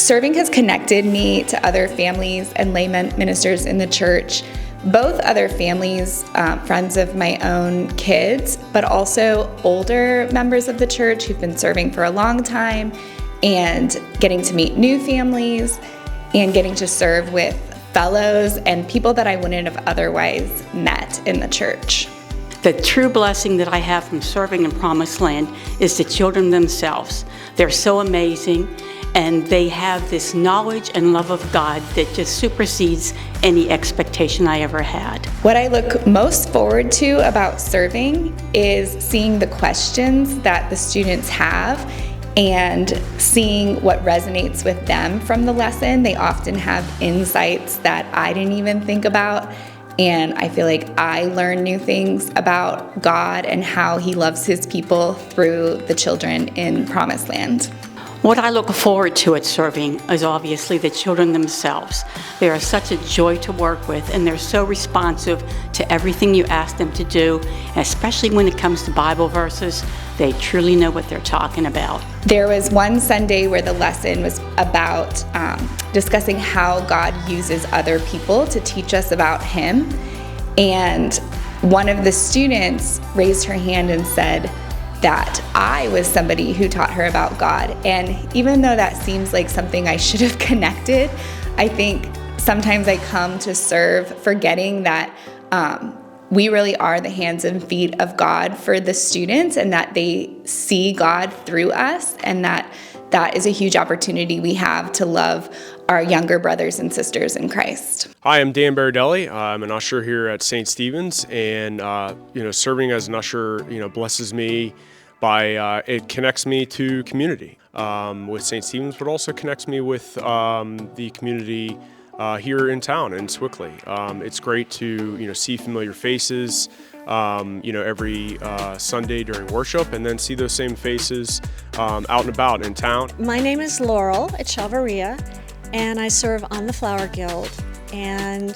Serving has connected me to other families and lay ministers in the church, both other families, friends of my own kids, but also older members of the church who've been serving for a long time, and getting to meet new families and getting to serve with fellows and people that I wouldn't have otherwise met in the church. The true blessing that I have from serving in Promised Land is the children themselves. They're so amazing, and they have this knowledge and love of God that just supersedes any expectation I ever had. What I look most forward to about serving is seeing the questions that the students have and seeing what resonates with them from the lesson. They often have insights that I didn't even think about. And I feel like I learn new things about God and how He loves His people through the children in Promised Land. What I look forward to at serving is obviously the children themselves. They are such a joy to work with, and they're so responsive to everything you ask them to do, especially when it comes to Bible verses. They truly know what they're talking about. There was one Sunday where the lesson was about discussing how God uses other people to teach us about Him. And one of the students raised her hand and said that I was somebody who taught her about God. And even though that seems like something I should have connected, I think sometimes I come to serve forgetting that we really are the hands and feet of God for the students, and that they see God through us, and that is a huge opportunity we have to love our younger brothers and sisters in Christ. Hi, I'm Dan Baradelli. I'm an usher here at St. Stephen's, and serving as an usher, blesses me by it connects me to community with St. Stephen's, but also connects me with the community here in town in Sewickley. It's great to see familiar faces every Sunday during worship, and then see those same faces out and about in town. My name is Laurel at Chalveria, and I serve on the Flower Guild and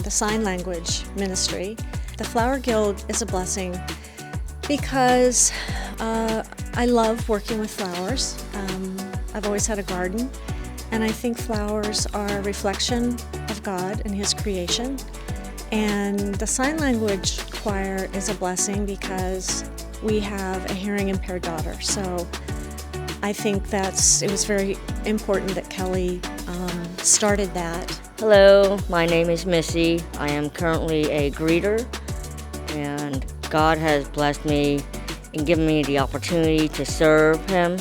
the Sign Language Ministry. The Flower Guild is a blessing because I love working with flowers. I've always had a garden, and I think flowers are a reflection of God and His creation. And the Sign Language Choir is a blessing because we have a hearing impaired daughter. So I think it was very important that Kelly started that. Hello, my name is Missy. I am currently a greeter, and God has blessed me and given me the opportunity to serve Him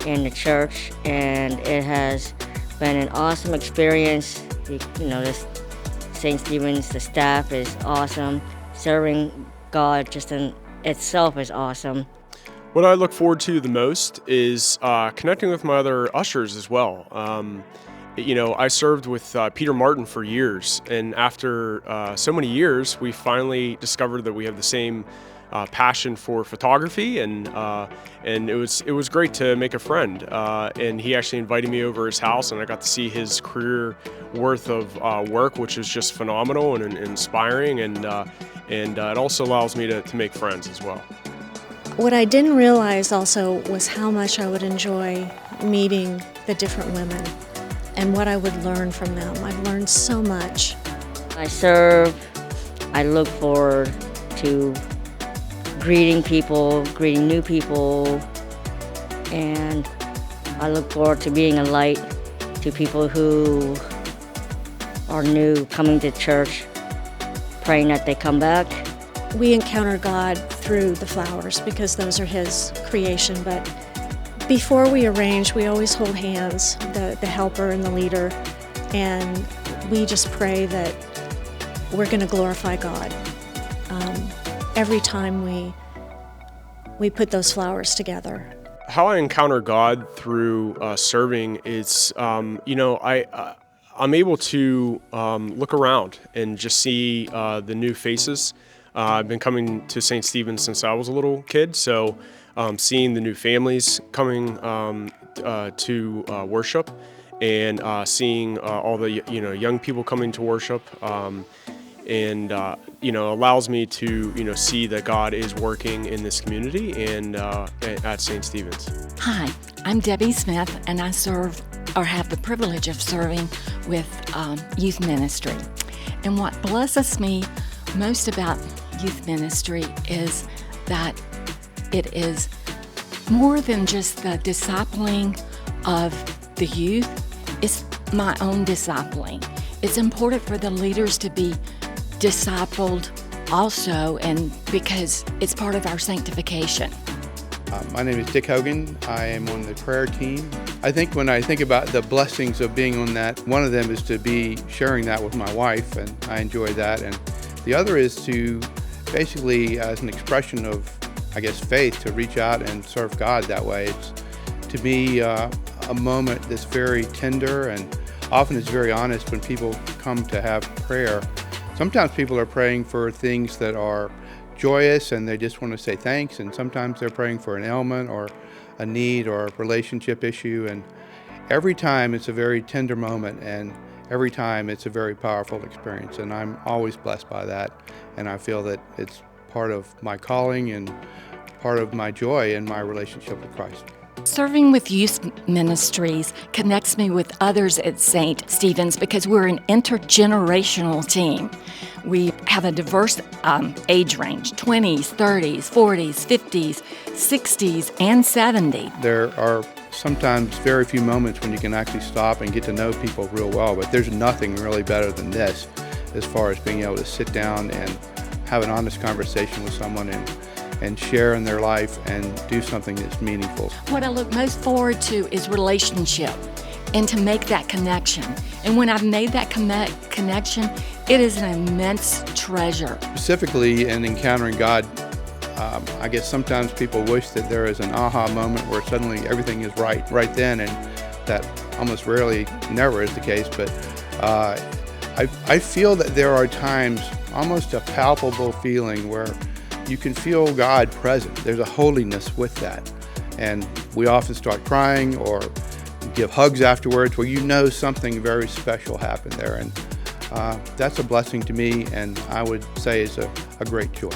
in the church, and it has been an awesome experience. This St. Stephen's, the staff is awesome. Serving God just in itself is awesome. What I look forward to the most is connecting with my other ushers as well. I served with Peter Martin for years, and after so many years, we finally discovered that we have the same passion for photography, and it was great to make a friend. And he actually invited me over his house, and I got to see his career worth of work, which is just phenomenal and inspiring. And it also allows me to make friends as well. What I didn't realize also was how much I would enjoy meeting the different women and what I would learn from them. I've learned so much. I serve. I look forward to greeting people, greeting new people, and I look forward to being a light to people who are new, coming to church, praying that they come back. We encounter God through the flowers because those are His creation, but before we arrange, we always hold hands, the helper and the leader, and we just pray that we're going to glorify God every time we put those flowers together. How I encounter God through serving is, I'm able to look around and just see the new faces. I've been coming to St. Stephen's since I was a little kid, so seeing the new families coming to worship, and seeing all the young people coming to worship, allows me to see that God is working in this community and at St. Stephen's. Hi, I'm Debbie Smith, and I serve or have the privilege of serving with youth ministry. And what blesses me most about youth ministry is that it is more than just the discipling of the youth, it's my own discipling. It's important for the leaders to be discipled also, and because it's part of our sanctification. My name is Dick Hogan. I am on the prayer team. I think when I think about the blessings of being on that, one of them is to be sharing that with my wife, and I enjoy that. And the other is to basically, as an expression of, I guess, faith, to reach out and serve God that way. It's, to me, a moment that's very tender, and often it's very honest when people come to have prayer. Sometimes people are praying for things that are joyous and they just want to say thanks, and sometimes they're praying for an ailment or a need or a relationship issue, and every time it's a very tender moment, and every time it's a very powerful experience, and I'm always blessed by that, and I feel that it's part of my calling and part of my joy in my relationship with Christ. Serving with youth ministries connects me with others at St. Stephen's because we're an intergenerational team. We have a diverse age range, 20s, 30s, 40s, 50s, 60s, and 70s. There are sometimes very few moments when you can actually stop and get to know people real well, but there's nothing really better than this as far as being able to sit down and have an honest conversation with someone and share in their life and do something that's meaningful. What I look most forward to is relationship and to make that connection. And when I've made that connection, it is an immense treasure. Specifically in encountering God, I guess sometimes people wish that there is an aha moment where suddenly everything is right then, and that almost rarely, never is the case, but I feel that there are times, almost a palpable feeling where you can feel God present. There's a holiness with that. And we often start crying or give hugs afterwards where you know something very special happened there. And that's a blessing to me, and I would say is a great joy.